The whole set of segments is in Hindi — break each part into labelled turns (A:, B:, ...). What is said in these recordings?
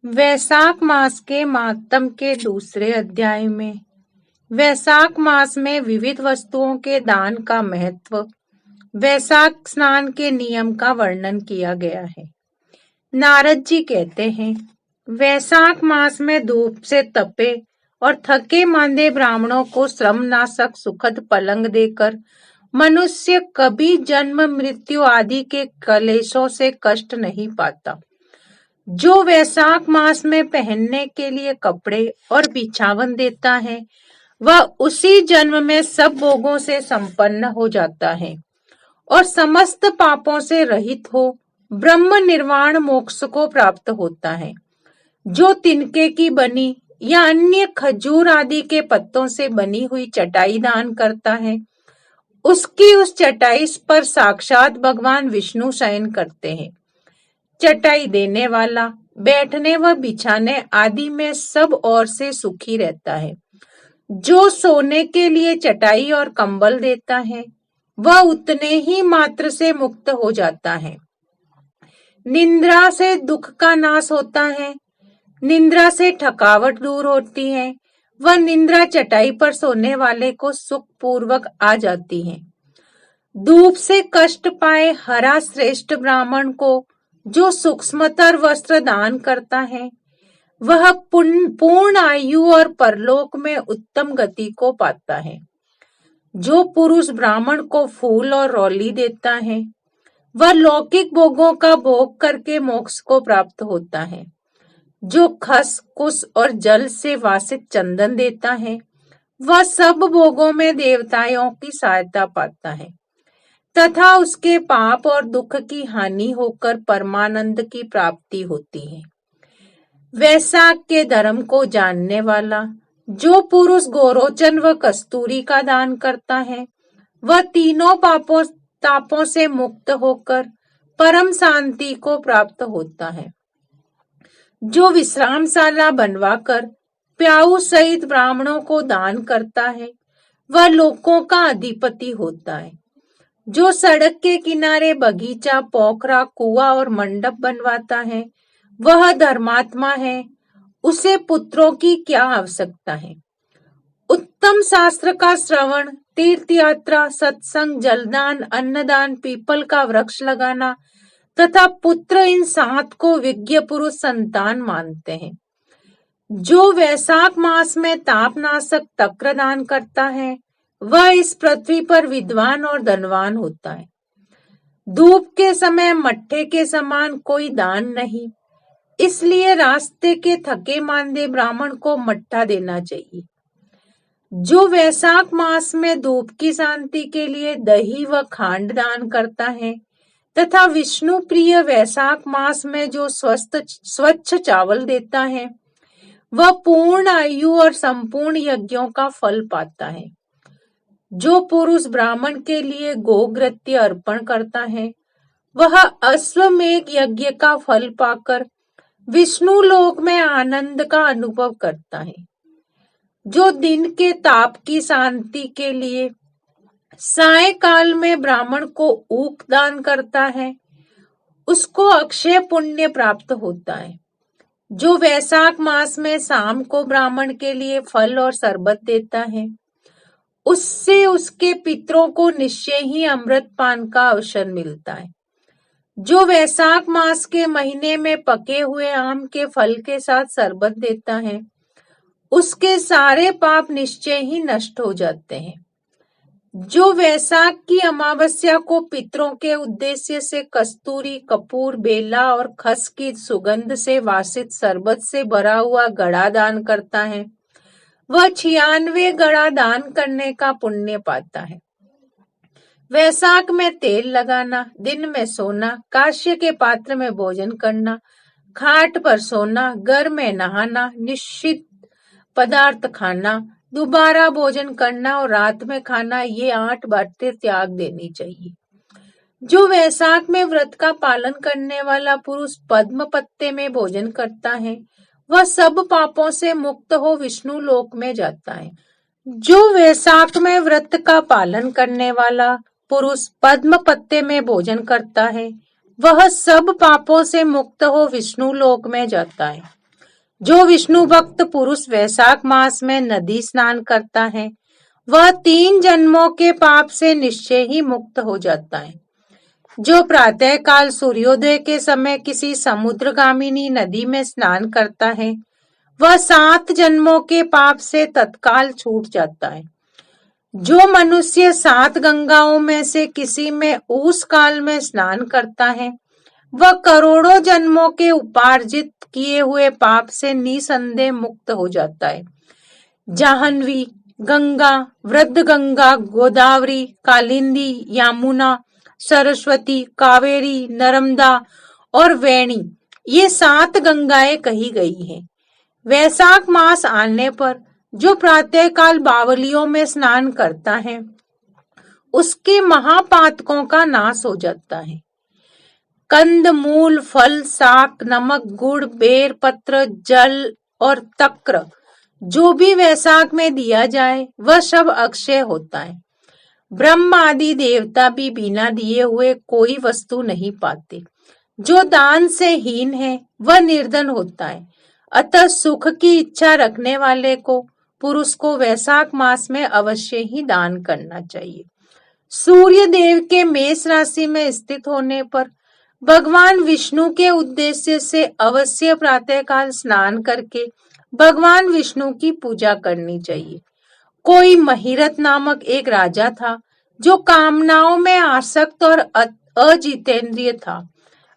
A: वैशाख मास के मातम के दूसरे अध्याय में वैशाख मास में विविध वस्तुओं के दान का महत्व, वैशाख स्नान के नियम का वर्णन किया गया है। नारद जी कहते हैं, वैशाख मास में धूप से तपे और थके मांदे ब्राह्मणों को श्रम नाशक सुखद पलंग देकर मनुष्य कभी जन्म मृत्यु आदि के कलेशों से कष्ट नहीं पाता। जो वैशाख मास में पहनने के लिए कपड़े और बिछावन देता है, वह उसी जन्म में सब भोगों से संपन्न हो जाता है और समस्त पापों से रहित हो ब्रह्म निर्वाण मोक्ष को प्राप्त होता है। जो तिनके की बनी या अन्य खजूर आदि के पत्तों से बनी हुई चटाई दान करता है, उसकी उस चटाई पर साक्षात भगवान विष्णु शयन करते हैं। चटाई देने वाला बैठने व बिछाने आदि में सब ओर से सुखी रहता है। जो सोने के लिए चटाई और कंबल देता है, वह उतने ही मात्र से मुक्त हो जाता है। निद्रा से दुख का नाश होता है, निद्रा से थकावट दूर होती है, वह निद्रा चटाई पर सोने वाले को सुख पूर्वक आ जाती है। धूप से कष्ट पाए हरा श्रेष्ठ ब्राह्मण को जो सूक्ष्मतर वस्त्र दान करता है, वह पूर्ण आयु और परलोक में उत्तम गति को पाता है। जो पुरुष ब्राह्मण को फूल और रौली देता है, वह लौकिक भोगों का भोग करके मोक्ष को प्राप्त होता है। जो खस कुश और जल से वासित चंदन देता है, वह सब भोगों में देवताओं की सहायता पाता है तथा उसके पाप और दुख की हानि होकर परमानंद की प्राप्ति होती है। वैशाख के धर्म को जानने वाला जो पुरुष गोरोचन व कस्तूरी का दान करता है, वह तीनों तापों से मुक्त होकर परम शांति को प्राप्त होता है। जो विश्रामशाला बनवाकर प्याऊ सहित ब्राह्मणों को दान करता है, वह लोकों का अधिपति होता है। जो सड़क के किनारे बगीचा, पोखरा, कुआं और मंडप बनवाता है, वह धर्मात्मा है। उसे पुत्रों की क्या आवश्यकता है। उत्तम शास्त्र का श्रवण, तीर्थ यात्रा, सत्संग, जलदान, अन्नदान, पीपल का वृक्ष लगाना तथा पुत्र, इन 7 को विज्ञ पुरुष संतान मानते हैं। जो वैशाख मास में तापनाशक तक्र दान करता है, वह इस पृथ्वी पर विद्वान और धनवान होता है। धूप के समय मट्ठे के समान कोई दान नहीं, इसलिए रास्ते के थके मांदे ब्राह्मण को मट्ठा देना चाहिए। जो वैशाख मास में धूप की शांति के लिए दही व खांड दान करता है तथा विष्णु प्रिय वैशाख मास में जो स्वच्छ चावल देता है, वह पूर्ण आयु और संपूर्ण यज्ञों का फल पाता है। जो पुरुष ब्राह्मण के लिए गोग्रत्य अर्पण करता है, वह अश्वमेघ यज्ञ का फल पाकर विष्णु लोक में आनंद का अनुभव करता है। जो दिन के ताप की शांति के लिए साय काल में ब्राह्मण को ऊख दान करता है, उसको अक्षय पुण्य प्राप्त होता है। जो वैशाख मास में शाम को ब्राह्मण के लिए फल और शरबत देता है, उससे उसके पितरों को निश्चय ही अमृत पान का अवसर मिलता है। जो वैशाख मास के महीने में पके हुए आम के फल के साथ शरबत देता है, उसके सारे पाप निश्चय ही नष्ट हो जाते हैं। जो वैशाख की अमावस्या को पितरों के उद्देश्य से कस्तूरी, कपूर, बेला और खस की सुगंध से वासित शरबत से भरा हुआ घड़ा दान करता है, वह 96 घड़ा दान करने का पुण्य पाता है। वैशाख में तेल लगाना, दिन में सोना, कांस्य के पात्र में भोजन करना, खाट पर सोना, घर में नहाना, निश्चित पदार्थ खाना, दोबारा भोजन करना और रात में खाना, ये 8 बातें त्याग देनी चाहिए। जो वैशाख में व्रत का पालन करने वाला पुरुष पद्म पत्ते में भोजन करता है, वह सब पापों से मुक्त हो विष्णु लोक में जाता है। जो वैशाख में व्रत का पालन करने वाला पुरुष पद्म पत्ते में भोजन करता है, वह सब पापों से मुक्त हो विष्णु लोक में जाता है। जो विष्णु भक्त पुरुष वैशाख मास में नदी स्नान करता है वह 3 जन्मों के पाप से निश्चय ही मुक्त हो जाता है। जो प्रातः काल सूर्योदय के समय किसी समुद्रगामिनी नदी में स्नान करता है वह 7 जन्मों के पाप से तत्काल छूट जाता है। जो मनुष्य 7 गंगाओं में से किसी में उस काल में स्नान करता है वह करोड़ों जन्मों के उपार्जित किए हुए पाप से निसंदेह मुक्त हो जाता है। जाह्नवी, गंगा, वृद्धगंगा, गोदावरी, कालिंदी, यमुना, सरस्वती, कावेरी, नर्मदा और वेणी ये 7 गंगाएं कही गई हैं। वैशाख मास आने पर जो प्रातःकाल बावलियों में स्नान करता है उसके महापातकों का नाश हो जाता है। कंद, मूल, फल, शाक, नमक, गुड़, बेर पत्र, जल और तक्र जो भी वैशाख में दिया जाए वह सब अक्षय होता है। ब्रह्म आदि देवता भी बिना दिए हुए कोई वस्तु नहीं पाते। जो दान से हीन है वह निर्धन होता है। अतः सुख की इच्छा रखने वाले को पुरुष को वैशाख मास में अवश्य ही दान करना चाहिए। सूर्य देव के मेष राशि में स्थित होने पर भगवान विष्णु के उद्देश्य से अवश्य प्रातःकाल स्नान करके भगवान विष्णु की पूजा करनी चाहिए। कोई महिरथ नामक एक राजा था जो कामनाओं में आसक्त और अजितेंद्रिय था।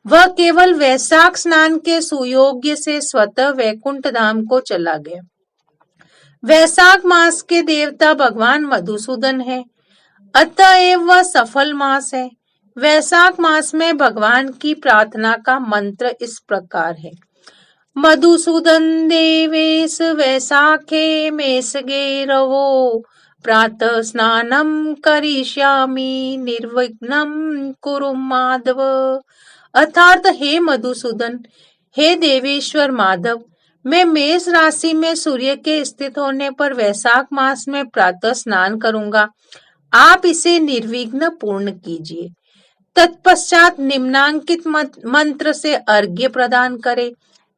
A: वह केवल वैशाख स्नान के सुयोग्य से स्वतः वैकुंठ धाम को चला गया। वैशाख मास के देवता भगवान मधुसूदन है, अतएव वह सफल मास है। वैशाख मास में भगवान की प्रार्थना का मंत्र इस प्रकार है। मधुसूदन देवेश वैशाखे मेषगे रवो प्रातः स्नानम करिष्यामि निर्विघ्नं कुरु माधव। अर्थात हे मधुसूदन, हे देवेश्वर माधव, मैं मेष राशि में सूर्य के स्थित होने पर वैशाख मास में प्रातः स्नान करूंगा। आप इसे निर्विघ्न पूर्ण कीजिए। तत्पश्चात निम्नांकित मंत्र से अर्घ्य प्रदान करें।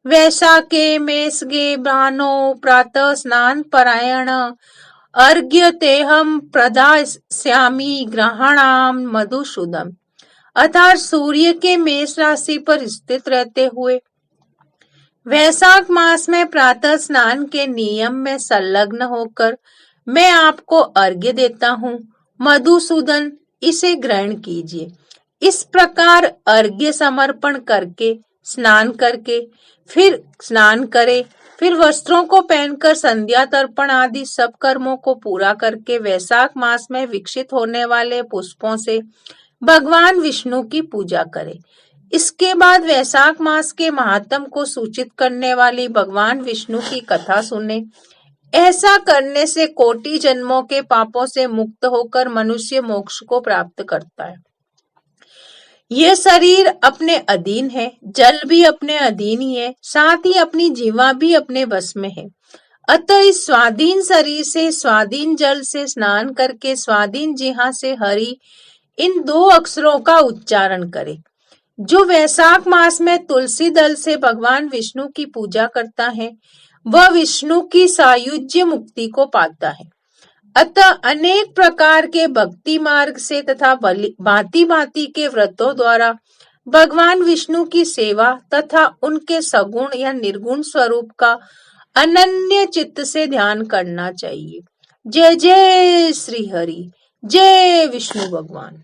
A: वैशाखे मेषगे ब्राह्मणो प्रातः स्नान परायण अर्घ्य तेहम प्रदास्यामि ग्रहणाम मधुसूदन। अर्थात सूर्य के मेष राशि पर स्थित रहते हुए वैशाख मास में प्रातः स्नान के नियम में संलग्न होकर मैं आपको अर्घ्य देता हूँ। मधुसूदन, इसे ग्रहण कीजिए। इस प्रकार अर्घ्य समर्पण करके स्नान करके फिर स्नान करें। फिर वस्त्रों को पहनकर संध्या तर्पण आदि सब कर्मों को पूरा करके वैशाख मास में विकसित होने वाले पुष्पों से भगवान विष्णु की पूजा करें। इसके बाद वैशाख मास के महात्म को सूचित करने वाली भगवान विष्णु की कथा सुने। ऐसा करने से कोटि जन्मों के पापों से मुक्त होकर मनुष्य मोक्ष को प्राप्त करता है। यह शरीर अपने अधीन है, जल भी अपने अधीन ही है, साथ ही अपनी जीवा भी अपने बस में है। अतः इस स्वाधीन शरीर से, स्वाधीन जल से स्नान करके स्वाधीन जिह्वा से हरि इन 2 अक्षरों का उच्चारण करें। जो वैशाख मास में तुलसी दल से भगवान विष्णु की पूजा करता है वह विष्णु की सायुज्य मुक्ति को पाता है। अतः अनेक प्रकार के भक्ति मार्ग से तथा भांति भांति के व्रतों द्वारा भगवान विष्णु की सेवा तथा उनके सगुण या निर्गुण स्वरूप का अनन्य चित्त से ध्यान करना चाहिए। जय जय श्री हरि, जय विष्णु भगवान।